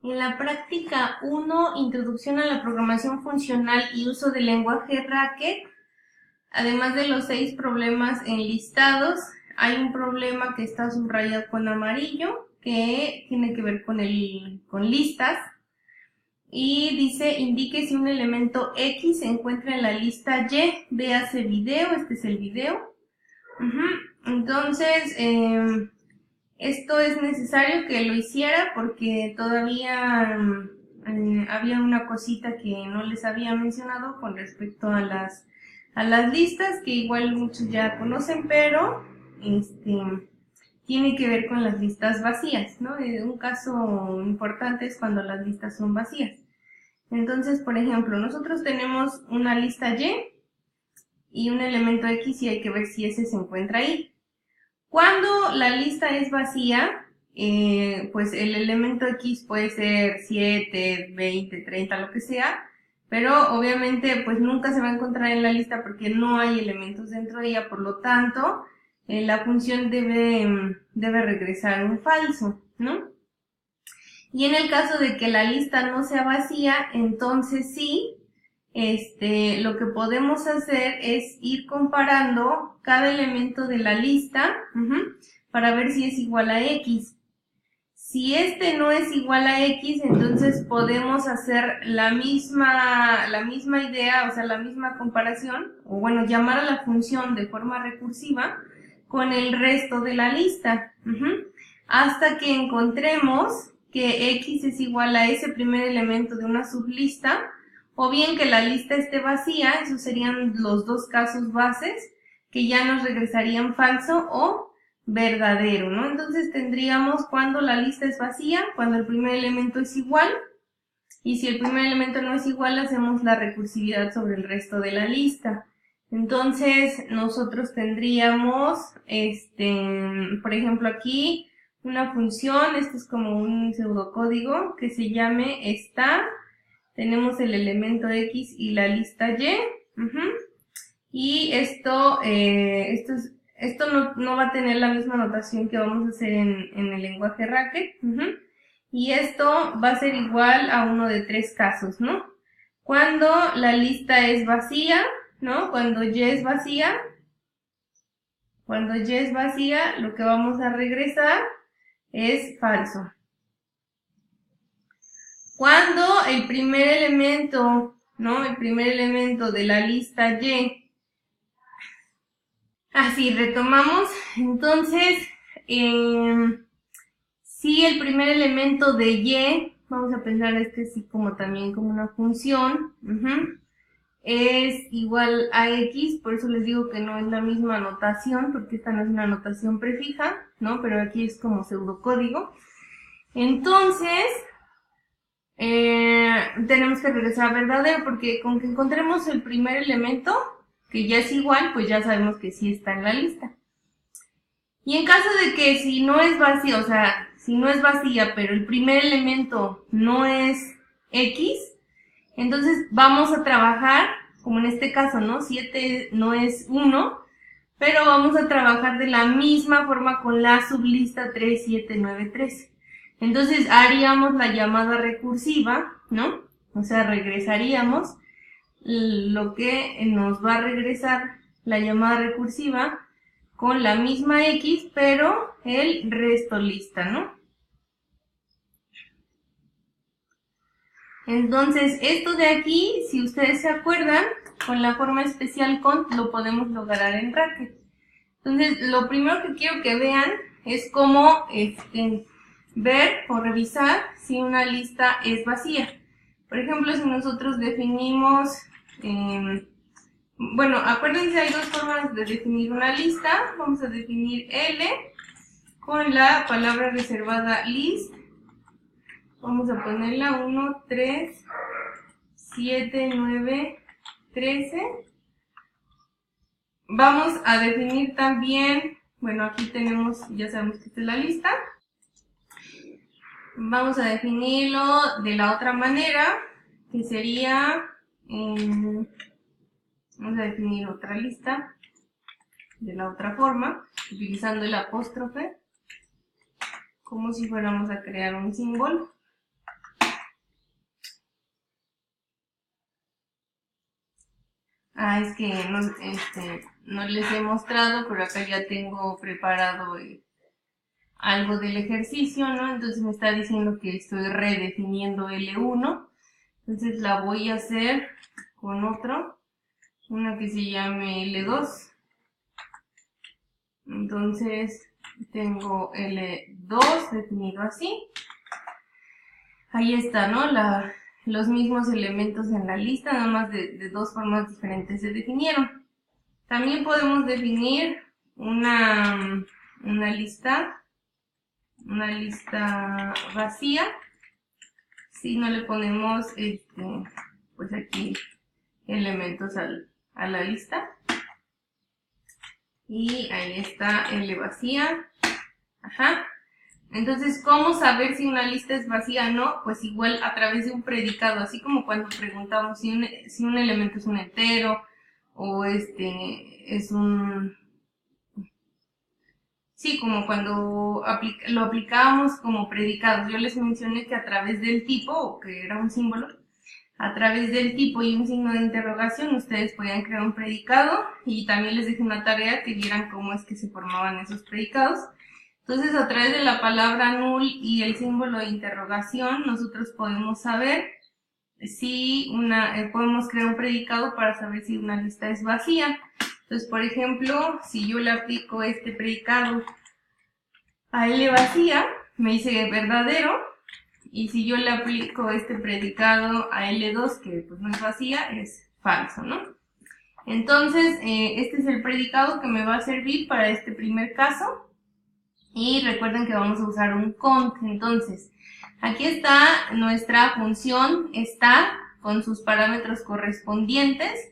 En la práctica 1, introducción a la programación funcional y uso del lenguaje Racket, además de los 6 problemas enlistados, hay un problema que está subrayado con amarillo, que tiene que ver con listas, y dice, indique si un elemento X se encuentra en la lista Y, véase video, este es el video. Entonces, esto es necesario que lo hiciera porque todavía había una cosita que no les había mencionado con respecto a las listas, que igual muchos ya conocen, pero tiene que ver con las listas vacías, ¿no? Un caso importante es cuando las listas son vacías. Entonces, por ejemplo, nosotros tenemos una lista y un elemento X y hay que ver si ese se encuentra ahí. Cuando la lista es vacía, pues el elemento X puede ser 7, 20, 30, lo que sea, pero obviamente pues nunca se va a encontrar en la lista porque no hay elementos dentro de ella, por lo tanto la función debe regresar un falso, ¿no? Y en el caso de que la lista no sea vacía, entonces sí, lo que podemos hacer es ir comparando cada elemento de la lista para ver si es igual a X. Si este no es igual a X, entonces podemos hacer la misma idea, o sea, la misma comparación, o bueno, llamar a la función de forma recursiva con el resto de la lista, hasta que encontremos que X es igual a ese primer elemento de una sublista, o bien que la lista esté vacía, esos serían los dos casos bases, que ya nos regresarían falso o verdadero, ¿no? Entonces tendríamos cuando la lista es vacía, cuando el primer elemento es igual, y si el primer elemento no es igual, hacemos la recursividad sobre el resto de la lista. Entonces nosotros tendríamos, por ejemplo aquí, una función, esto es como un pseudocódigo que se llame star, tenemos el elemento X y la lista Y, y esto no va a tener la misma notación que vamos a hacer en el lenguaje Racket, y esto va a ser igual a uno de 3 casos, ¿no? Cuando la lista es vacía, ¿no? Cuando Y es vacía, lo que vamos a regresar es falso. Cuando el primer elemento, ¿no? El primer elemento de la lista Y, así retomamos, entonces, si el primer elemento de Y, vamos a pensar así como también como una función, es igual a X, por eso les digo que no es la misma notación, porque esta no es una notación prefija, ¿no? Pero aquí es como pseudocódigo. Entonces, tenemos que regresar a verdadero, porque con que encontremos el primer elemento, que ya es igual, pues ya sabemos que sí está en la lista. Y en caso de que si no es vacía, o sea, si no es vacía, pero el primer elemento no es X, entonces vamos a trabajar, como en este caso, ¿no? 7 no es 1, pero vamos a trabajar de la misma forma con la sublista 3, 7, 9, 13. Entonces haríamos la llamada recursiva, ¿no? O sea, regresaríamos lo que nos va a regresar la llamada recursiva con la misma X, pero el resto lista, ¿no? Entonces, esto de aquí, si ustedes se acuerdan, con la forma especial cont lo podemos lograr en Racket. Entonces, lo primero que quiero que vean es cómo ver o revisar si una lista es vacía. Por ejemplo, si nosotros definimos, bueno, acuérdense, hay dos formas de definir una lista. Vamos a definir L con la palabra reservada list. Vamos a ponerla 1, 3, 7, 9, 13. Vamos a definir también, bueno, aquí tenemos, ya sabemos que esta es la lista. Vamos a definirlo de la otra manera, que sería, vamos a definir otra lista de la otra forma, utilizando el apóstrofe, como si fuéramos a crear un símbolo. Es que no les he mostrado, pero acá ya tengo preparado algo del ejercicio, ¿no? Entonces me está diciendo que estoy redefiniendo L1. Entonces la voy a hacer con una que se llame L2. Entonces tengo L2 definido así. Ahí está, ¿no? Los mismos elementos en la lista, nada más de dos formas diferentes se definieron. También podemos definir una lista vacía si no le ponemos pues aquí elementos a la lista. Y ahí está L vacía. Ajá. Entonces, ¿cómo saber si una lista es vacía o no? Pues igual a través de un predicado, así como cuando preguntamos si un elemento es un entero o es un... Sí, como cuando lo aplicábamos como predicados. Yo les mencioné que a través del tipo, o que era un símbolo, a través del tipo y un signo de interrogación ustedes podían crear un predicado, y también les dejé una tarea que vieran cómo es que se formaban esos predicados. Entonces, a través de la palabra null y el símbolo de interrogación, nosotros podemos saber si podemos crear un predicado para saber si una lista es vacía. Entonces, por ejemplo, si yo le aplico este predicado a L vacía, me dice verdadero. Y si yo le aplico este predicado a L2, que pues no es vacía, es falso, ¿no? Entonces, este es el predicado que me va a servir para este primer caso. Y recuerden que vamos a usar un cont. Entonces, aquí está nuestra función star con sus parámetros correspondientes.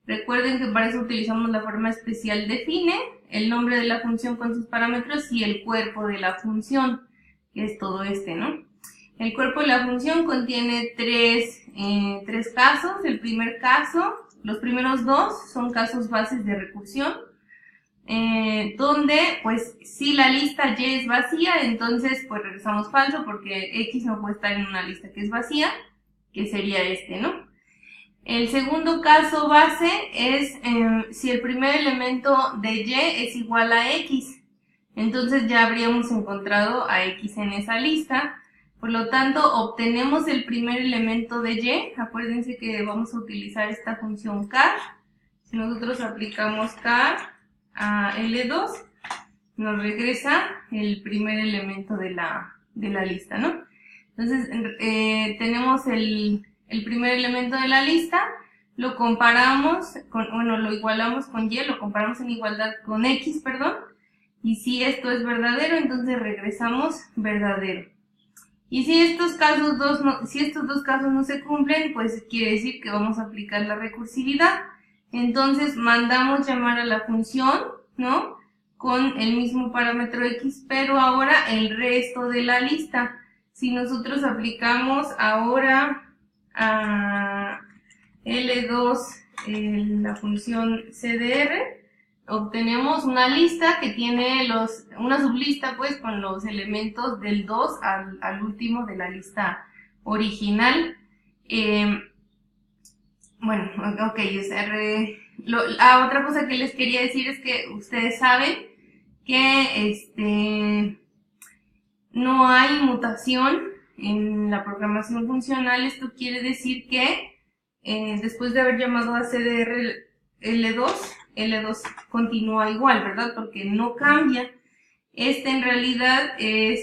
Recuerden que para eso utilizamos la forma especial define, el nombre de la función con sus parámetros y el cuerpo de la función, que es todo ¿no? El cuerpo de la función contiene tres casos. El primer caso, los primeros dos son casos bases de recursión, donde pues si la lista Y es vacía, entonces pues regresamos falso porque X no puede estar en una lista que es vacía, que sería ¿no? El segundo caso base es si el primer elemento de Y es igual a X, entonces ya habríamos encontrado a X en esa lista. Por lo tanto, obtenemos el primer elemento de Y. Acuérdense que vamos a utilizar esta función char. Si nosotros aplicamos char a L2, nos regresa el primer elemento de la lista, ¿no? Entonces, tenemos el primer elemento de la lista, lo comparamos, lo igualamos con Y, lo comparamos en igualdad con X, perdón, y si esto es verdadero, entonces regresamos verdadero. Y si estos dos casos no se cumplen, pues quiere decir que vamos a aplicar la recursividad. Entonces mandamos llamar a la función, ¿no? Con el mismo parámetro X, pero ahora el resto de la lista. Si nosotros aplicamos ahora a L2 la función CDR, obtenemos una lista que tiene una sublista pues con los elementos del 2 al último de la lista original. Bueno, ok, otra cosa que les quería decir es que ustedes saben que no hay mutación en la programación funcional. Esto quiere decir que después de haber llamado a CDR L2 continúa igual, ¿verdad? Porque no cambia. En realidad es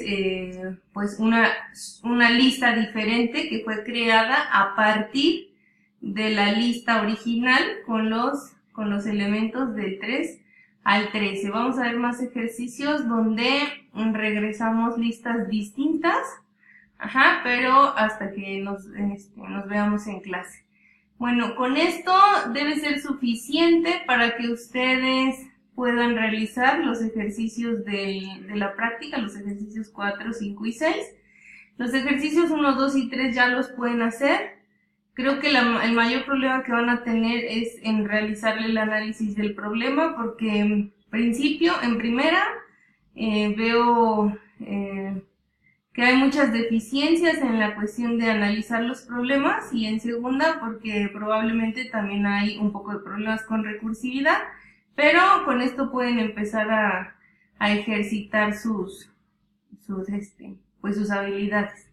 pues una lista diferente que fue creada a partir de la lista original con los elementos del 3 al 13. Vamos a ver más ejercicios donde regresamos listas distintas, pero hasta que nos veamos en clase. Bueno, con esto debe ser suficiente para que ustedes puedan realizar los ejercicios de la práctica, los ejercicios 4, 5 y 6. Los ejercicios 1, 2 y 3 ya los pueden hacer. Creo que el mayor problema que van a tener es en realizarle el análisis del problema, porque en primera veo que hay muchas deficiencias en la cuestión de analizar los problemas, y en segunda porque probablemente también hay un poco de problemas con recursividad, pero con esto pueden empezar a ejercitar sus habilidades.